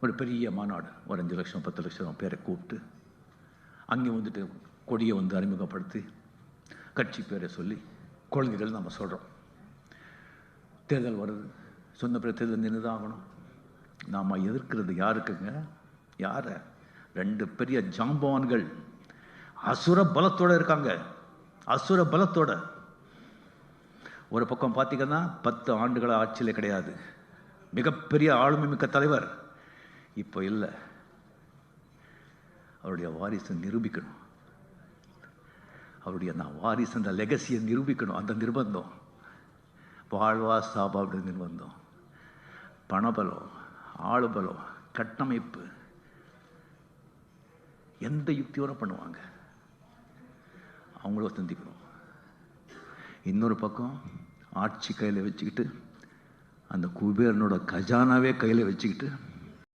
ஒரு பெரிய மாநாடு, ஒரு 5 லட்சம் 10 லட்சம் பேரை கூப்பிட்டு அங்கே வந்துட்டு கொடியை வந்து அறிமுகப்படுத்தி கட்சி பேரை சொல்லி குழந்தைகள் நம்ம சொல்கிறோம். தேர்தல் வருது, சொன்ன பிறகு தேர்தல் நின்று தான் ஆகணும். நாம் எதிர்க்கிறது யாருக்குங்க? யாரை? 2 பெரிய ஜாம்பவான்கள் அசுர பலத்தோடு இருக்காங்க. அசுர பலத்தோட. ஒரு பக்கம் பார்த்தீங்கன்னா 10 ஆண்டுகள ஆட்சியில் கிடையாது, மிகப்பெரிய ஆளுமை மிக்க தலைவர். இப்போ இல்லை. அவருடைய வாரிசை நிரூபிக்கணும். அவருடைய வாரிசு அந்த லெகசியை நிரூபிக்கணும். அந்த நிர்பந்தம், வாழ்வா சாபா அப்படி நிர்பந்தம், பணபலம், ஆளுபலம், கட்டமைப்பு, எந்த யுக்தியோட பண்ணுவாங்க. அவங்கள சந்திக்கணும். இன்னொரு பக்கம் ஆட்சி கையில் வச்சுக்கிட்டு, அந்த குபேரனோட கஜானாவே கையில் வச்சுக்கிட்டு